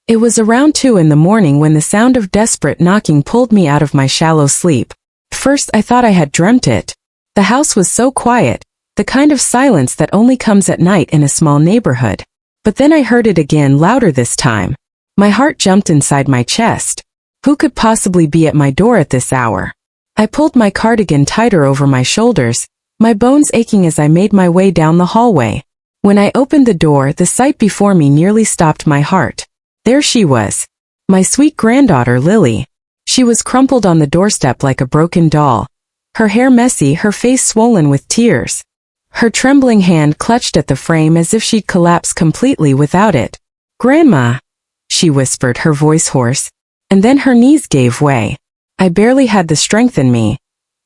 It was around 2 in the morning when the sound of desperate knocking pulled me out of my shallow sleep. At first I thought I had dreamt it. The house was so quiet, the kind of silence that only comes at night in a small neighborhood. But then I heard it again, louder this time. My heart jumped inside my chest. Who could possibly be at my door at this hour? I pulled my cardigan tighter over my shoulders, my bones aching as I made my way down the hallway. When I opened the door, the sight before me nearly stopped my heart. There she was. My sweet granddaughter, Lily. She was crumpled on the doorstep like a broken doll. Her hair messy, her face swollen with tears. Her trembling hand clutched at the frame as if she'd collapse completely without it. "Grandma," she whispered, her voice hoarse. And then her knees gave way. I barely had the strength in me.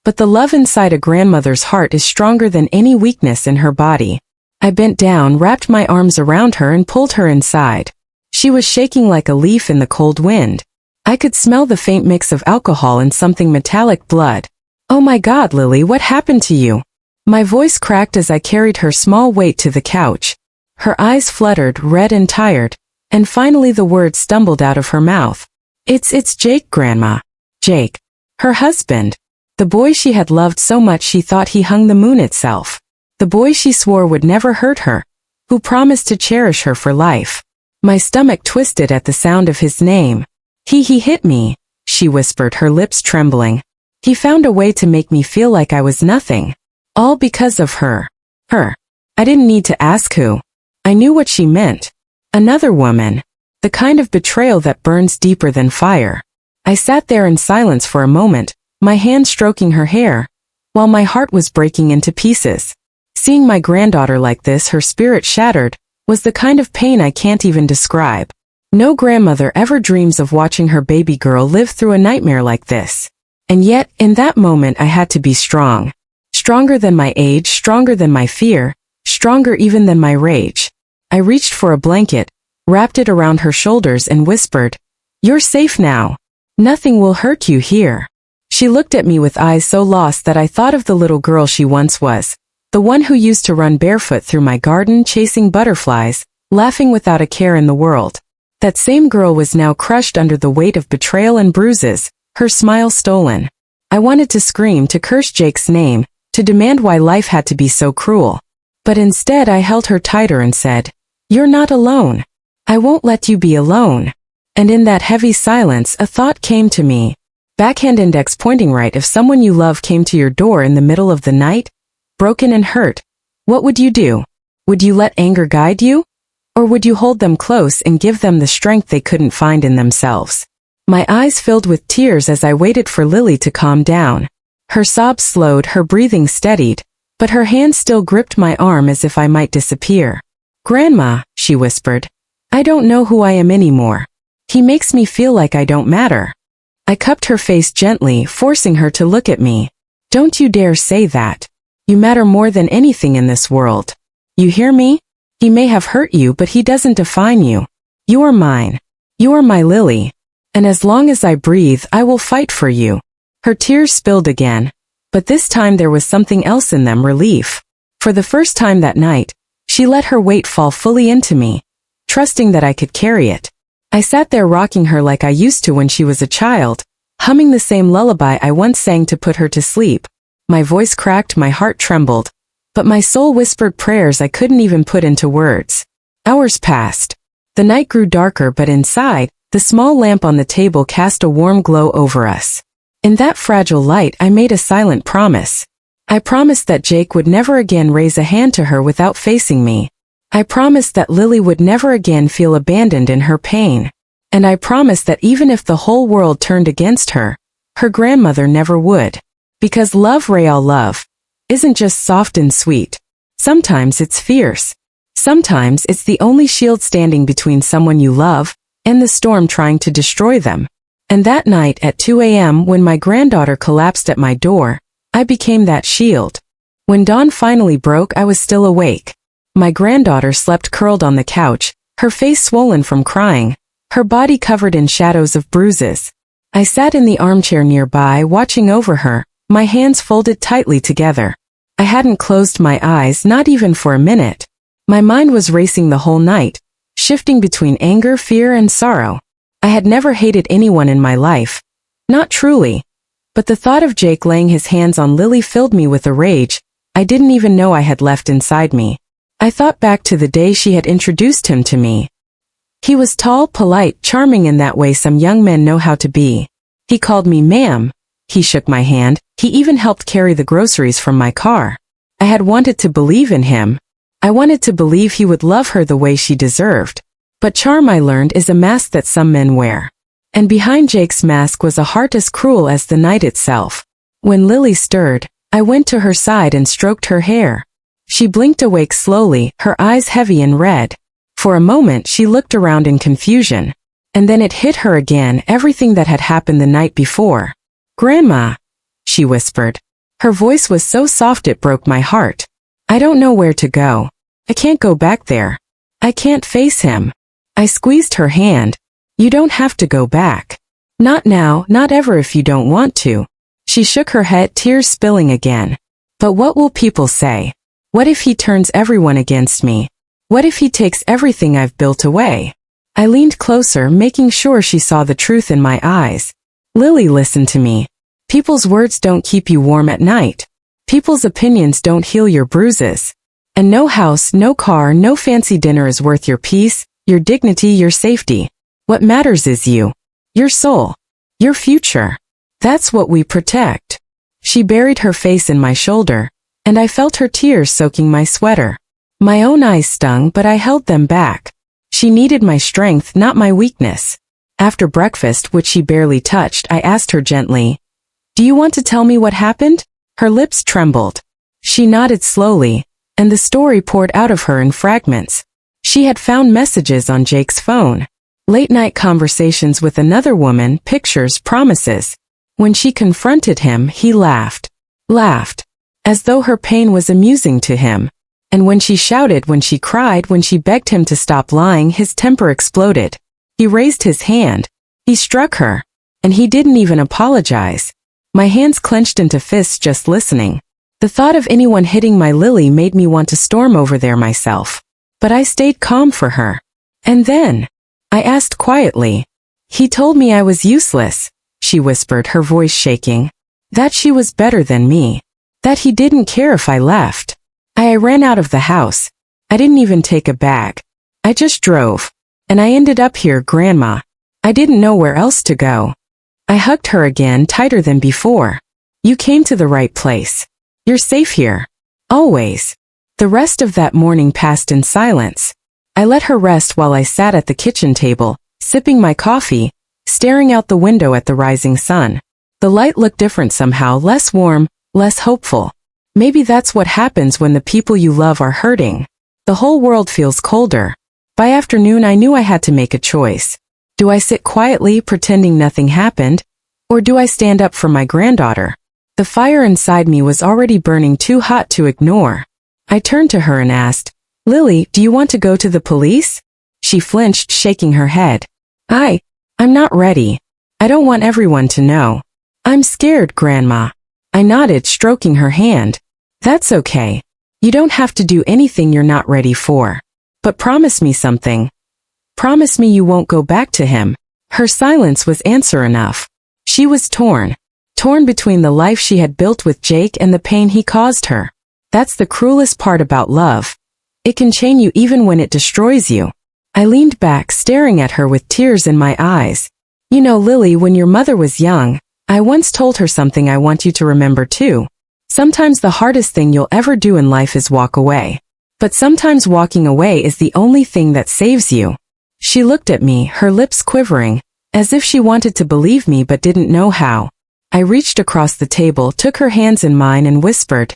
But the love inside a grandmother's heart is stronger than any weakness in her body. I bent down, wrapped my arms around her and pulled her inside. She was shaking like a leaf in the cold wind. I could smell the faint mix of alcohol and something metallic blood. "Oh my God, Lily, what happened to you?" My voice cracked as I carried her small weight to the couch. Her eyes fluttered, red and tired, and finally the words stumbled out of her mouth. It's Jake, Grandma. Jake. Her husband. The boy she had loved so much she thought he hung the moon itself. The boy she swore would never hurt her, who promised to cherish her for life. My stomach twisted at the sound of his name. He hit me, she whispered, her lips trembling. He found a way to make me feel like I was nothing. All because of her. Her. I didn't need to ask who. I knew what she meant. Another woman. The kind of betrayal that burns deeper than fire. I sat there in silence for a moment, my hand stroking her hair, while my heart was breaking into pieces. Seeing my granddaughter like this, her spirit shattered, was the kind of pain I can't even describe. No grandmother ever dreams of watching her baby girl live through a nightmare like this. And yet, in that moment I had to be strong. Stronger than my age, stronger than my fear, stronger even than my rage. I reached for a blanket, wrapped it around her shoulders and whispered, "You're safe now. Nothing will hurt you here." She looked at me with eyes so lost that I thought of the little girl she once was. The one who used to run barefoot through my garden chasing butterflies, laughing without a care in the world. That same girl was now crushed under the weight of betrayal and bruises, her smile stolen. I wanted to scream, to curse Jake's name, to demand why life had to be so cruel. But instead I held her tighter and said, "You're not alone. I won't let you be alone." And in that heavy silence a thought came to me. Backhand index pointing right. If someone you love came to your door in the middle of the night, broken and hurt, what would you do? Would you let anger guide you? Or would you hold them close and give them the strength they couldn't find in themselves? My eyes filled with tears as I waited for Lily to calm down. Her sobs slowed, her breathing steadied, but her hand still gripped my arm as if I might disappear. "Grandma," she whispered, "I don't know who I am anymore. He makes me feel like I don't matter." I cupped her face gently, forcing her to look at me. "Don't you dare say that. You matter more than anything in this world. You hear me? He may have hurt you, but he doesn't define you. You are mine. You are my Lily. And as long as I breathe, I will fight for you." Her tears spilled again, but this time there was something else in them, relief. For the first time that night, she let her weight fall fully into me, trusting that I could carry it. I sat there rocking her like I used to when she was a child, humming the same lullaby I once sang to put her to sleep. My voice cracked, my heart trembled, but my soul whispered prayers I couldn't even put into words. Hours passed. The night grew darker, but inside, the small lamp on the table cast a warm glow over us. In that fragile light I made a silent promise. I promised that Jake would never again raise a hand to her without facing me. I promised that Lily would never again feel abandoned in her pain. And I promised that even if the whole world turned against her, her grandmother never would. Because love, real love, isn't just soft and sweet. Sometimes it's fierce. Sometimes it's the only shield standing between someone you love and the storm trying to destroy them. And that night at 2 a.m. when my granddaughter collapsed at my door, I became that shield. When dawn finally broke, I was still awake. My granddaughter slept curled on the couch, her face swollen from crying, her body covered in shadows of bruises. I sat in the armchair nearby, watching over her, my hands folded tightly together. I hadn't closed my eyes, not even for a minute. My mind was racing the whole night, shifting between anger, fear, and sorrow. I had never hated anyone in my life. Not truly. But the thought of Jake laying his hands on Lily filled me with a rage I didn't even know I had left inside me. I thought back to the day she had introduced him to me. He was tall, polite, charming in that way some young men know how to be. He called me ma'am. He shook my hand. He even helped carry the groceries from my car. I had wanted to believe in him. I wanted to believe he would love her the way she deserved. But charm, I learned, is a mask that some men wear. And behind Jake's mask was a heart as cruel as the night itself. When Lily stirred, I went to her side and stroked her hair. She blinked awake slowly, her eyes heavy and red. For a moment she looked around in confusion. And then it hit her again, everything that had happened the night before. "Grandma," she whispered. Her voice was so soft it broke my heart. "I don't know where to go. I can't go back there. I can't face him." I squeezed her hand. "You don't have to go back. Not now, not ever if you don't want to." She shook her head, tears spilling again. "But what will people say? What if he turns everyone against me? What if he takes everything I've built away?" I leaned closer, making sure she saw the truth in my eyes. "Lily, listen to me. People's words don't keep you warm at night. People's opinions don't heal your bruises. And no house, no car, no fancy dinner is worth your peace, your dignity, your safety. What matters is you. Your soul. Your future. That's what we protect." She buried her face in my shoulder, and I felt her tears soaking my sweater. My own eyes stung, but I held them back. She needed my strength, not my weakness. After breakfast, which she barely touched, I asked her gently, "Do you want to tell me what happened?" Her lips trembled. She nodded slowly, and the story poured out of her in fragments. She had found messages on Jake's phone. Late-night conversations with another woman, pictures, promises. When she confronted him, he laughed. Laughed. As though her pain was amusing to him. And when she shouted, when she cried, when she begged him to stop lying, his temper exploded. He raised his hand. He struck her. And he didn't even apologize. My hands clenched into fists just listening. The thought of anyone hitting my Lily made me want to storm over there myself. But I stayed calm for her. And then, I asked quietly. "He told me I was useless," she whispered, her voice shaking. "That she was better than me. That he didn't care if I left." I ran out of the house. I didn't even take a bag. I just drove. And I ended up here, Grandma. I didn't know where else to go. I hugged her again, tighter than before. "You came to the right place. You're safe here. Always." The rest of that morning passed in silence. I let her rest while I sat at the kitchen table, sipping my coffee, staring out the window at the rising sun. The light looked different somehow, less warm, less hopeful. Maybe that's what happens when the people you love are hurting. The whole world feels colder. By afternoon I knew I had to make a choice. Do I sit quietly, pretending nothing happened? Or do I stand up for my granddaughter? The fire inside me was already burning, too hot to ignore. I turned to her and asked, "Lily, do you want to go to the police?" She flinched, shaking her head. I'm not ready. I don't want everyone to know. I'm scared, Grandma." I nodded, stroking her hand. "That's okay. You don't have to do anything you're not ready for. But promise me something. Promise me you won't go back to him." Her silence was answer enough. She was torn. Torn between the life she had built with Jake and the pain he caused her. That's the cruelest part about love. It can chain you even when it destroys you. I leaned back, staring at her with tears in my eyes. "You know, Lily, when your mother was young, I once told her something I want you to remember too. Sometimes the hardest thing you'll ever do in life is walk away. But sometimes walking away is the only thing that saves you." She looked at me, her lips quivering, as if she wanted to believe me but didn't know how. I reached across the table, took her hands in mine and whispered,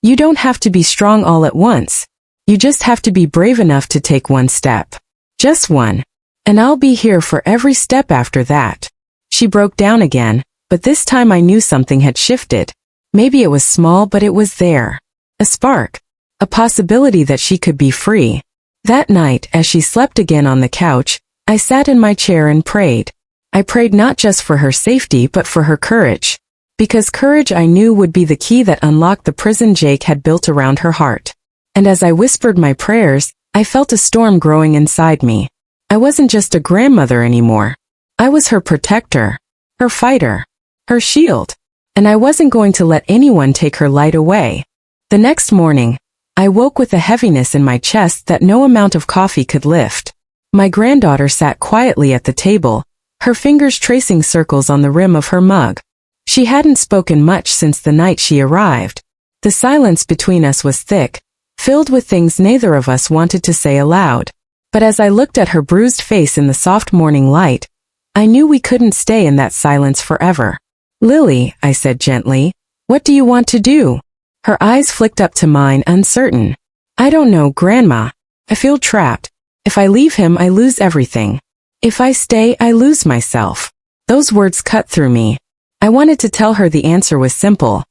"You don't have to be strong all at once. You just have to be brave enough to take one step. Just one. And I'll be here for every step after that." She broke down again, but this time I knew something had shifted. Maybe it was small, but it was there. A spark. A possibility that she could be free. That night, as she slept again on the couch, I sat in my chair and prayed. I prayed not just for her safety but for her courage. Because courage, I knew, would be the key that unlocked the prison Jake had built around her heart. And as I whispered my prayers, I felt a storm growing inside me. I wasn't just a grandmother anymore. I was her protector, her fighter, her shield. And I wasn't going to let anyone take her light away. The next morning, I woke with a heaviness in my chest that no amount of coffee could lift. My granddaughter sat quietly at the table, her fingers tracing circles on the rim of her mug. She hadn't spoken much since the night she arrived. The silence between us was thick, filled with things neither of us wanted to say aloud. But as I looked at her bruised face in the soft morning light, I knew we couldn't stay in that silence forever. "Lily," I said gently, "what do you want to do?" Her eyes flicked up to mine, uncertain. "I don't know, Grandma. I feel trapped. If I leave him, I lose everything. If I stay, I lose myself." Those words cut through me. I wanted to tell her the answer was simple.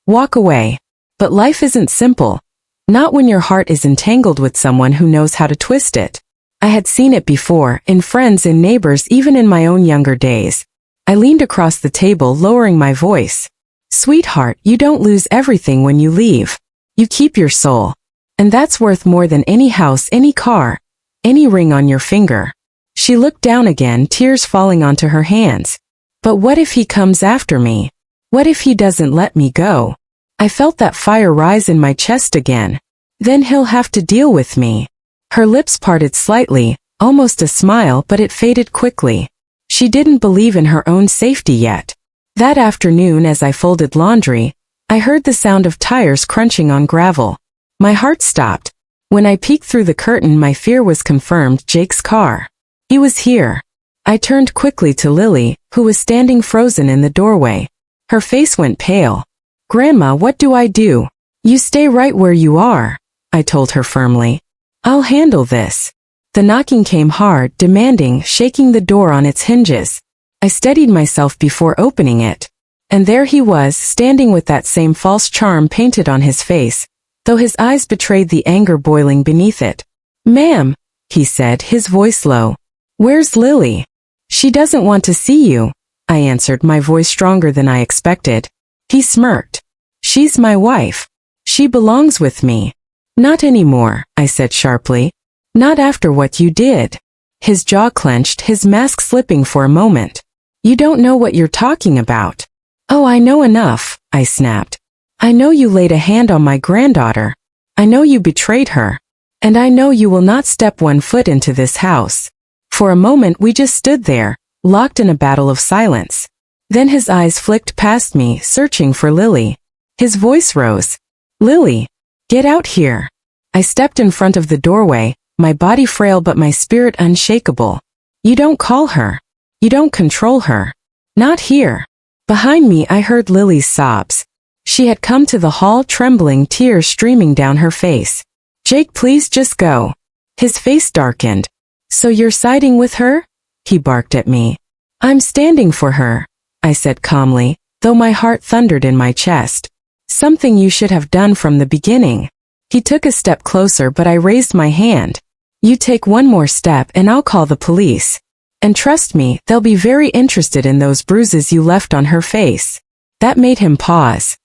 Walk away. But life isn't simple. Not when your heart is entangled with someone who knows how to twist it. I had seen it before, in friends and neighbors, even in my own younger days. I leaned across the table, lowering my voice. "Sweetheart, you don't lose everything when you leave. You keep your soul. And that's worth more than any house, any car, any ring on your finger." She looked down again, tears falling onto her hands. "But what if he comes after me? What if he doesn't let me go?" I felt that fire rise in my chest again. "Then he'll have to deal with me." Her lips parted slightly, almost a smile, but it faded quickly. She didn't believe in her own safety yet. That afternoon, as I folded laundry, I heard the sound of tires crunching on gravel. My heart stopped. When I peeked through the curtain, my fear was confirmed. Jake's car. He was here. I turned quickly to Lily, who was standing frozen in the doorway. Her face went pale. "Grandma, what do I do?" "You stay right where you are," I told her firmly. "I'll handle this." The knocking came hard, demanding, shaking the door on its hinges. I steadied myself before opening it. And there he was, standing with that same false charm painted on his face, though his eyes betrayed the anger boiling beneath it. "Ma'am," he said, his voice low. "Where's Lily?" "She doesn't want to see you," I answered, my voice stronger than I expected. He smirked. "She's my wife. She belongs with me." "Not anymore," I said sharply. "Not after what you did." His jaw clenched, his mask slipping for a moment. "You don't know what you're talking about." "Oh, I know enough," I snapped. "I know you laid a hand on my granddaughter. I know you betrayed her. And I know you will not step one foot into this house." For a moment we just stood there, locked in a battle of silence. Then his eyes flicked past me, searching for Lily. His voice rose. "Lily, get out here." I stepped in front of the doorway, my body frail but my spirit unshakable. "You don't call her. You don't control her. Not here." Behind me I heard Lily's sobs. She had come to the hall trembling, tears streaming down her face. "Jake, please just go." His face darkened. "So you're siding with her?" he barked at me. "I'm standing for her," I said calmly, though my heart thundered in my chest. "Something you should have done from the beginning." He took a step closer, but I raised my hand. "You take one more step and I'll call the police. And trust me, they'll be very interested in those bruises you left on her face." That made him pause.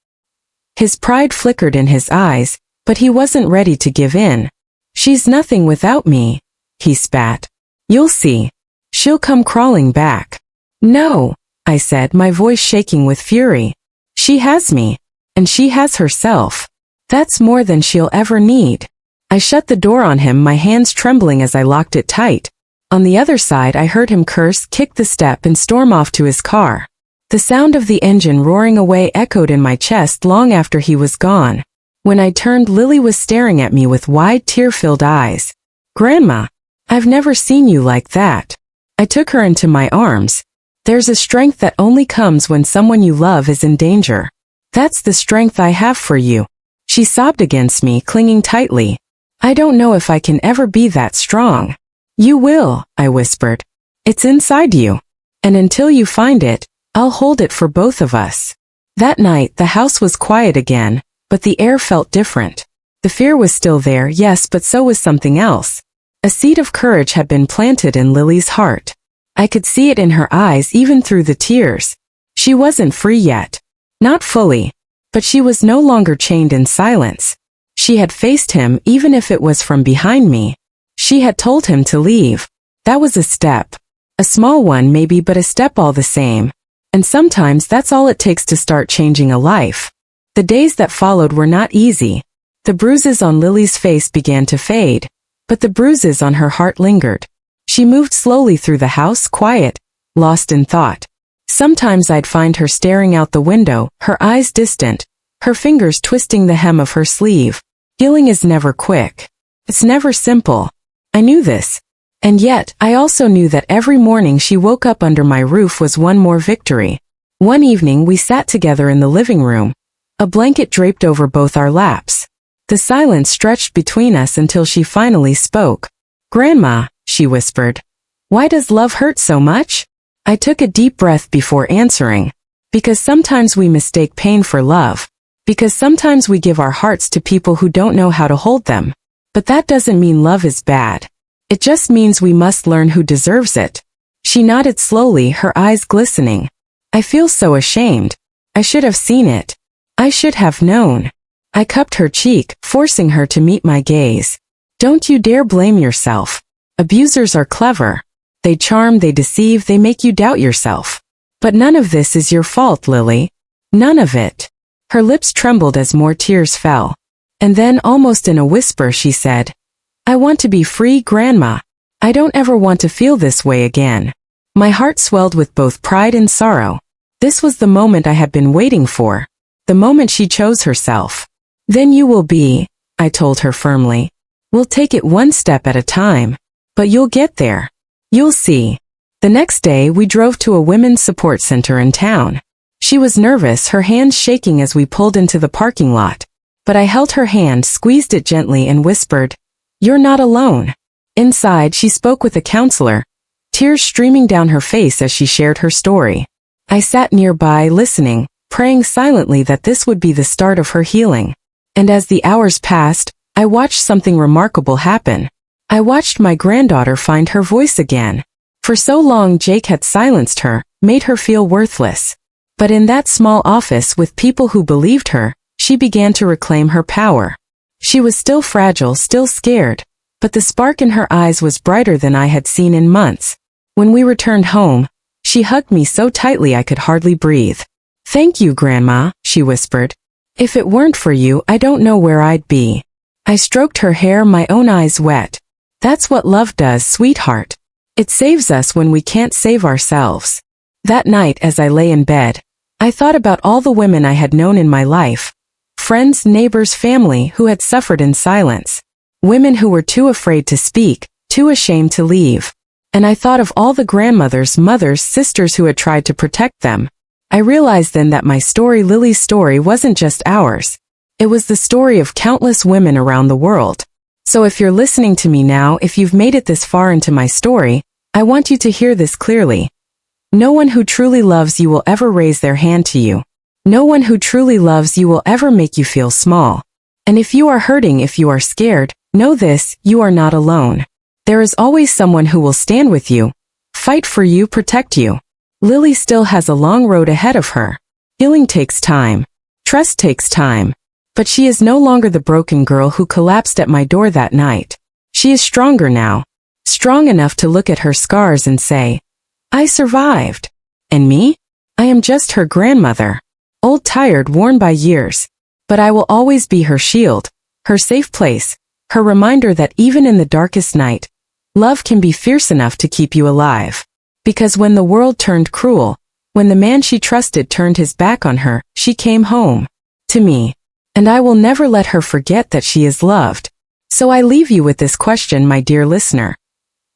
His pride flickered in his eyes, but he wasn't ready to give in. "She's nothing without me," he spat. "You'll see. She'll come crawling back." "No," I said, my voice shaking with fury. "She has me. And she has herself. That's more than she'll ever need." I shut the door on him, my hands trembling as I locked it tight. On the other side I heard him curse, kick the step and storm off to his car. The sound of the engine roaring away echoed in my chest long after he was gone. When I turned, Lily was staring at me with wide, tear-filled eyes. "Grandma, I've never seen you like that." I took her into my arms. "There's a strength that only comes when someone you love is in danger. That's the strength I have for you." She sobbed against me, clinging tightly. "I don't know if I can ever be that strong." "You will," I whispered. "It's inside you. And until you find it, I'll hold it for both of us." That night the house was quiet again, but the air felt different. The fear was still there, yes, but so was something else. A seed of courage had been planted in Lily's heart. I could see it in her eyes even through the tears. She wasn't free yet. Not fully. But she was no longer chained in silence. She had faced him, even if it was from behind me. She had told him to leave. That was a step. A small one maybe, but a step all the same. And sometimes that's all it takes to start changing a life. The days that followed were not easy. The bruises on Lily's face began to fade, but the bruises on her heart lingered. She moved slowly through the house, quiet, lost in thought. Sometimes I'd find her staring out the window, her eyes distant, her fingers twisting the hem of her sleeve. Healing is never quick. It's never simple. I knew this. And yet, I also knew that every morning she woke up under my roof was one more victory. One evening we sat together in the living room, a blanket draped over both our laps. The silence stretched between us until she finally spoke. "Grandma," she whispered, "why does love hurt so much?" I took a deep breath before answering. Because sometimes we mistake pain for love. Because sometimes we give our hearts to people who don't know how to hold them. But that doesn't mean love is bad. It just means we must learn who deserves it. She nodded slowly, her eyes glistening. I feel so ashamed. I should have seen it. I should have known. I cupped her cheek, forcing her to meet my gaze. Don't you dare blame yourself. Abusers are clever. They charm, they deceive, they make you doubt yourself. But none of this is your fault, Lily. None of it. Her lips trembled as more tears fell. And then, almost in a whisper, she said, I want to be free, Grandma. I don't ever want to feel this way again. My heart swelled with both pride and sorrow. This was the moment I had been waiting for. The moment she chose herself. Then you will be, I told her firmly. We'll take it one step at a time. But you'll get there. You'll see. The next day we drove to a women's support center in town. She was nervous, her hands shaking as we pulled into the parking lot. But I held her hand, squeezed it gently and whispered, You're not alone. Inside, she spoke with a counselor, tears streaming down her face as she shared her story. I sat nearby, listening, praying silently that this would be the start of her healing. And as the hours passed, I watched something remarkable happen. I watched my granddaughter find her voice again. For so long Jake had silenced her, made her feel worthless. But in that small office with people who believed her, she began to reclaim her power. She was still fragile, still scared, but the spark in her eyes was brighter than I had seen in months. When we returned home, she hugged me so tightly I could hardly breathe. Thank you, Grandma, she whispered. If it weren't for you, I don't know where I'd be. I stroked her hair, my own eyes wet. That's what love does, sweetheart. It saves us when we can't save ourselves. That night, as I lay in bed, I thought about all the women I had known in my life. Friends, neighbors, family who had suffered in silence. Women who were too afraid to speak, too ashamed to leave. And I thought of all the grandmothers, mothers, sisters who had tried to protect them. I realized then that my story, Lily's story, wasn't just ours. It was the story of countless women around the world. So if you're listening to me now, if you've made it this far into my story, I want you to hear this clearly. No one who truly loves you will ever raise their hand to you. No one who truly loves you will ever make you feel small. And if you are hurting, if you are scared, know this, you are not alone. There is always someone who will stand with you, fight for you, protect you. Lily still has a long road ahead of her. Healing takes time. Trust takes time. But she is no longer the broken girl who collapsed at my door that night. She is stronger now. Strong enough to look at her scars and say, I survived. And me? I am just her grandmother. Old, tired, worn by years. But I will always be her shield, her safe place, her reminder that even in the darkest night, love can be fierce enough to keep you alive. Because when the world turned cruel, when the man she trusted turned his back on her, she came home. To me. And I will never let her forget that she is loved. So I leave you with this question, my dear listener.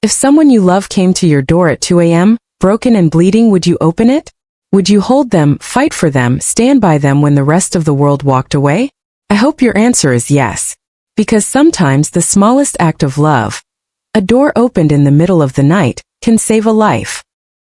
If someone you love came to your door at 2 a.m., broken and bleeding, would you open it? Would you hold them, fight for them, stand by them when the rest of the world walked away? I hope your answer is yes. Because sometimes the smallest act of love, a door opened in the middle of the night, can save a life.